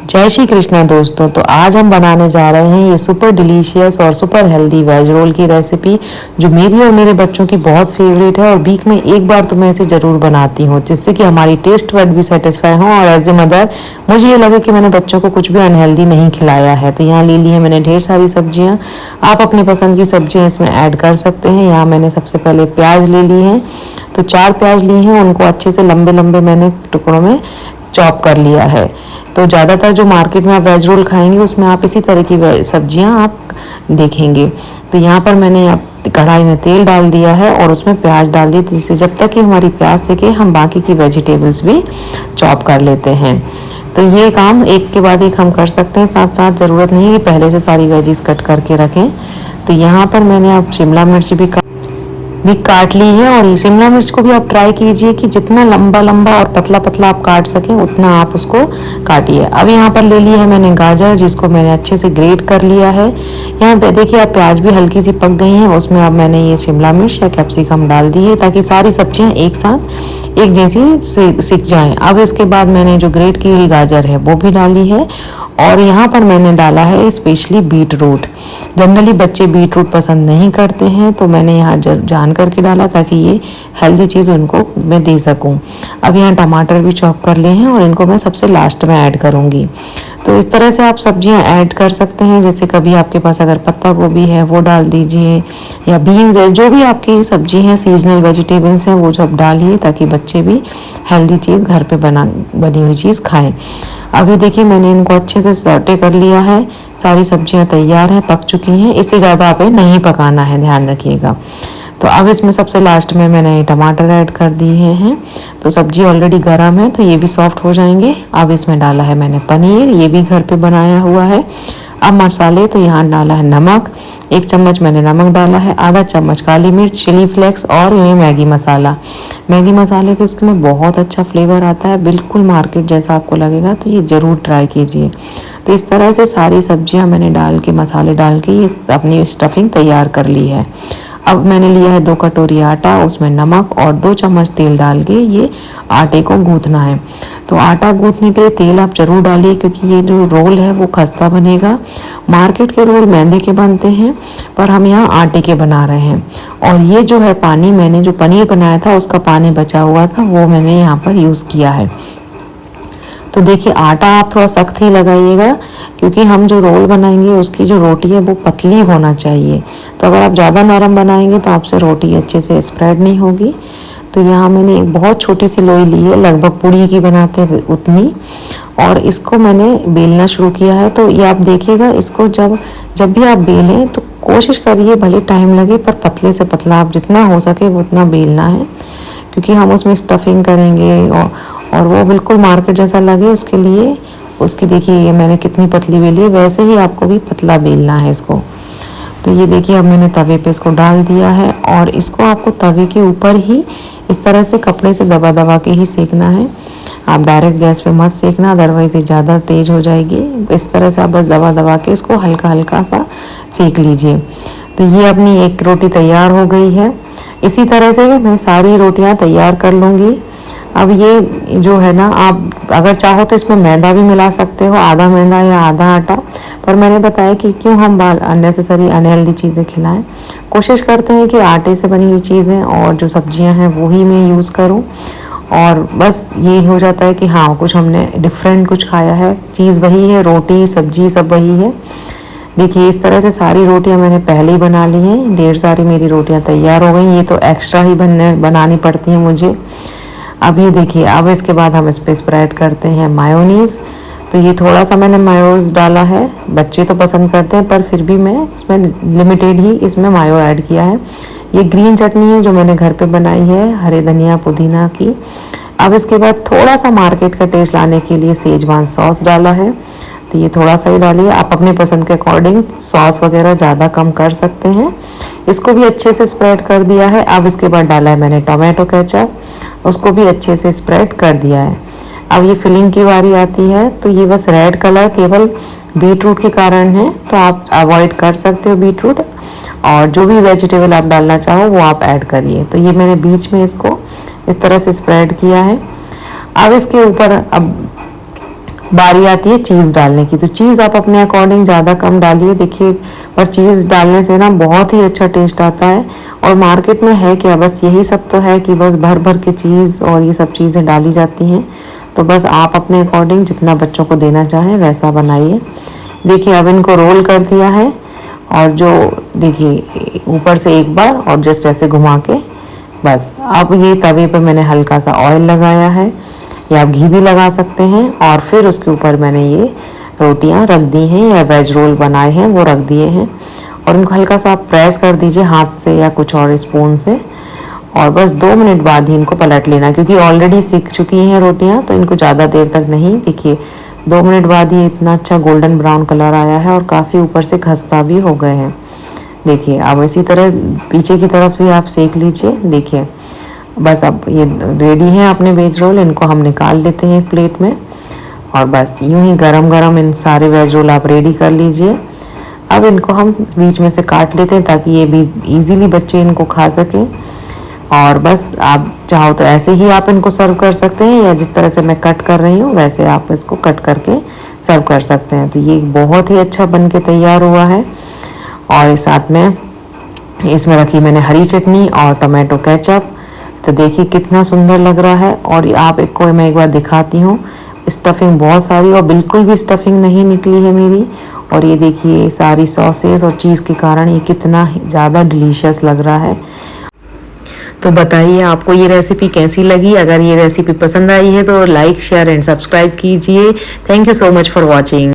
जय श्री कृष्णा दोस्तों। तो आज हम बनाने जा रहे हैं ये सुपर डिलीशियस और सुपर हेल्दी वेज रोल की रेसिपी, जो मेरी और मेरे बच्चों की बहुत फेवरेट है। और वीक में एक बार तो मैं इसे ज़रूर बनाती हूँ, जिससे कि हमारी टेस्ट बड भी सेटिस्फाई हो और एज ए मदर मुझे ये लगे कि मैंने बच्चों को कुछ भी अनहेल्दी नहीं खिलाया है। तो यहाँ ले ली है मैंने ढेर सारी सब्जियाँ। आप अपनी पसंद की सब्जियाँ इसमें ऐड कर सकते हैं। यहाँ मैंने सबसे पहले प्याज ले ली है, तो 4 प्याज ली हैं। उनको अच्छे से लंबे लंबे मैंने टुकड़ों में चॉप कर लिया है। तो ज़्यादातर जो मार्केट में आप वेज रोल खाएंगे उसमें आप इसी तरह की सब्जियां आप देखेंगे। तो यहाँ पर मैंने अब कढ़ाई में तेल डाल दिया है और उसमें प्याज डाल दी, जिससे जब तक कि हमारी प्याज सेके हम बाकी की वेजिटेबल्स भी चॉप कर लेते हैं। तो ये काम एक के बाद एक हम कर सकते हैं साथ साथ, ज़रूरत नहीं है कि पहले से सारी वेजीज कट करके रखें। तो यहाँ पर मैंने अब शिमला मिर्च भी काट ली है। और ये शिमला मिर्च को भी आप ट्राई कीजिए कि जितना लंबा लंबा और पतला पतला आप काट सकें उतना आप उसको काटिए। अब यहाँ पर ले लिया है मैंने गाजर, जिसको मैंने अच्छे से ग्रेट कर लिया है। यहाँ पे देखिए आप प्याज भी हल्की सी पक गई हैं, उसमें अब मैंने ये शिमला मिर्च या कैप्सिकम डाल दी है, ताकि सारी सब्जियाँ एक साथ एक जैसी सिक जाएँ। अब इसके बाद मैंने जो ग्रेट की हुई गाजर है वो भी डाली है। और यहाँ पर मैंने डाला है स्पेशली बीट रूट। जनरली बच्चे बीट रूट पसंद नहीं करते हैं, तो मैंने यहाँ जान करके डाला ताकि ये हेल्दी चीज़ उनको मैं दे सकूँ। अब यहाँ टमाटर भी चॉप कर लिए हैं और इनको मैं सबसे लास्ट में ऐड करूँगी। तो इस तरह से आप सब्जियां ऐड कर सकते हैं। जैसे कभी आपके पास अगर पत्ता गोभी है वो डाल दीजिए, या बीन्स है, जो भी आपकी सब्जी हैं, सीजनल वेजिटेबल्स हैं, वो सब डालिए ताकि बच्चे भी हेल्दी चीज़ घर पे बनी हुई चीज़ खाएं। अभी देखिए मैंने इनको अच्छे से सौटे कर लिया है। सारी सब्जियां तैयार हैं, पक चुकी हैं। इससे ज़्यादा आप नहीं पकाना है, ध्यान रखिएगा। तो अब इसमें सबसे लास्ट में मैंने टमाटर ऐड कर दिए हैं। तो सब्जी ऑलरेडी गर्म है तो ये भी सॉफ्ट हो जाएंगे। अब इसमें डाला है मैंने पनीर, ये भी घर पे बनाया हुआ है। अब मसाले, तो यहाँ डाला है नमक, 1 चम्मच मैंने नमक डाला है, आधा चम्मच काली मिर्च, चिली फ्लेक्स और ये मैगी मसाला। मैगी मसाले से इसमें बहुत अच्छा फ्लेवर आता है, बिल्कुल मार्केट जैसा आपको लगेगा। तो ये ज़रूर ट्राई कीजिए। तो इस तरह से सारी सब्जियां मैंने डाल के, मसाले डाल के ये अपनी स्टफिंग तैयार कर ली है। अब मैंने लिया है 2 कटोरी आटा, उसमें नमक और 2 चम्मच तेल डाल के ये आटे को गूंथना है। तो आटा गूंथने के लिए तेल आप ज़रूर डालिए, क्योंकि ये जो रोल है वो खस्ता बनेगा। मार्केट के रोल मैदे के बनते हैं, पर हम यहाँ आटे के बना रहे हैं। और ये जो है पानी, मैंने जो पनीर बनाया था उसका पानी बचा हुआ था, वो मैंने यहाँ पर यूज़ किया है। तो देखिए आटा आप थोड़ा सख्त ही लगाइएगा, क्योंकि हम जो रोल बनाएंगे उसकी जो रोटी है वो पतली होना चाहिए। तो अगर आप ज़्यादा नरम बनाएंगे तो आपसे रोटी अच्छे से स्प्रेड नहीं होगी। तो यहाँ मैंने एक बहुत छोटी सी लोई ली है, लगभग पूड़ी की बनाते हैं उतनी, और इसको मैंने बेलना शुरू किया है। तो ये आप देखिएगा, इसको जब जब भी आप बेलें तो कोशिश करिए, भले टाइम लगे पर पतले से पतला आप जितना हो सके वो उतना बेलना है, क्योंकि हम उसमें स्टफिंग करेंगे और वो बिल्कुल मार्केट जैसा लगे उसके लिए। उसकी देखिए ये मैंने कितनी पतली बेली है, वैसे ही आपको भी पतला बेलना है इसको। तो ये देखिए अब मैंने तवे पे इसको डाल दिया है, और इसको आपको तवे के ऊपर ही इस तरह से कपड़े से दबा दबा के ही सेकना है। आप डायरेक्ट गैस पे मत सेकना, अदरवाइज ये ज़्यादा तेज़ हो जाएगी। इस तरह से आप बस दबा दबा के इसको हल्का हल्का सा सेक लीजिए। तो ये अपनी एक रोटी तैयार हो गई है। इसी तरह से मैं सारी रोटियां तैयार कर लूँगी। अब ये जो है ना, आप अगर चाहो तो इसमें मैदा भी मिला सकते हो, आधा मैदा या आधा आटा, पर मैंने बताया कि क्यों हम अननेसेसरी अनहेल्दी चीज़ें खिलाएं। कोशिश करते हैं कि आटे से बनी हुई चीज़ें और जो सब्जियां हैं वो ही मैं यूज़ करूं, और बस ये हो जाता है कि हाँ कुछ हमने डिफरेंट कुछ खाया है। चीज़ वही है, रोटी सब्जी सब वही है। देखिए इस तरह से सारी रोटियां मैंने पहले ही बना ली हैं, ढेर सारी मेरी रोटियां तैयार हो गई। ये तो एक्स्ट्रा ही बनानी पड़ती हैं मुझे। अब ये देखिए, अब इसके बाद हम इस पर स्प्रेड करते हैं मायोनीज़। तो ये थोड़ा सा मैंने मायोनीज़ डाला है, बच्चे तो पसंद करते हैं पर फिर भी मैं इसमें लिमिटेड ही इसमें मायो ऐड किया है। ये ग्रीन चटनी है जो मैंने घर पे बनाई है, हरे धनिया पुदीना की। अब इसके बाद थोड़ा सा मार्केट का टेस्ट लाने के लिए सेजवान सॉस डाला है। तो ये थोड़ा सा ही डालिए, आप अपने पसंद के अकॉर्डिंग सॉस वगैरह ज़्यादा कम कर सकते हैं। इसको भी अच्छे से स्प्रेड कर दिया है। अब इसके बाद डाला है मैंने टोमेटो केचप, उसको भी अच्छे से स्प्रेड कर दिया है। अब ये फिलिंग की बारी आती है। तो ये बस रेड कलर केवल बीट रूट के कारण है, तो आप अवॉइड कर सकते हो बीट रूट, और जो भी वेजिटेबल आप डालना चाहो वो आप ऐड करिए। तो ये मैंने बीच में इसको इस तरह से स्प्रेड किया है। अब इसके ऊपर अब बारी आती है चीज़ डालने की। तो चीज़ आप अपने अकॉर्डिंग ज़्यादा कम डालिए, देखिए, पर चीज़ डालने से ना बहुत ही अच्छा टेस्ट आता है। और मार्केट में है क्या, बस यही सब तो है कि बस भर भर के चीज़ और ये सब चीज़ें डाली जाती हैं। तो बस आप अपने अकॉर्डिंग जितना बच्चों को देना चाहें वैसा बनाइए। देखिए अब इनको रोल कर दिया है, और जो देखिए ऊपर से एक बार और जस्ट ऐसे घुमा के बस। अब ये तवे पे मैंने हल्का सा ऑयल लगाया है, या आप घी भी लगा सकते हैं, और फिर उसके ऊपर मैंने ये रोटियां रख दी हैं या वेज रोल बनाए हैं वो रख दिए हैं। और इनको हल्का सा आप प्रेस कर दीजिए हाथ से या कुछ और स्पून से, और बस 2 मिनट बाद ही इनको पलट लेना, क्योंकि ऑलरेडी सीख चुकी हैं रोटियां, तो इनको ज़्यादा देर तक नहीं। देखिए 2 मिनट बाद ही इतना अच्छा गोल्डन ब्राउन कलर आया है और काफ़ी ऊपर से खस्ता भी हो गए हैं। देखिए अब इसी तरह पीछे की तरफ भी आप सेक लीजिए। देखिए बस अब ये रेडी हैं अपने वेज रोल, इनको हम निकाल लेते हैं एक प्लेट में। और बस यूं ही गरम गरम इन सारे वेज रोल आप रेडी कर लीजिए। अब इनको हम बीच में से काट लेते हैं ताकि ये भी ईजीली बच्चे इनको खा सकें। और बस आप चाहो तो ऐसे ही आप इनको सर्व कर सकते हैं, या जिस तरह से मैं कट कर रही हूँ वैसे आप इसको कट करके सर्व कर सकते हैं। तो ये बहुत ही अच्छा बन के तैयार हुआ है। और साथ में इसमें रखी मैंने हरी चटनी और टमाटो केचप। तो देखिए कितना सुंदर लग रहा है। और आप एक को मैं एक बार दिखाती हूँ, स्टफिंग बहुत सारी और बिल्कुल भी स्टफिंग नहीं निकली है मेरी। और ये देखिए सारी सॉसेस और चीज़ के कारण ये कितना ज़्यादा डिलीशियस लग रहा है। तो बताइए आपको ये रेसिपी कैसी लगी। अगर ये रेसिपी पसंद आई है तो लाइक शेयर एंड सब्सक्राइब कीजिए। Thank you so much for watching.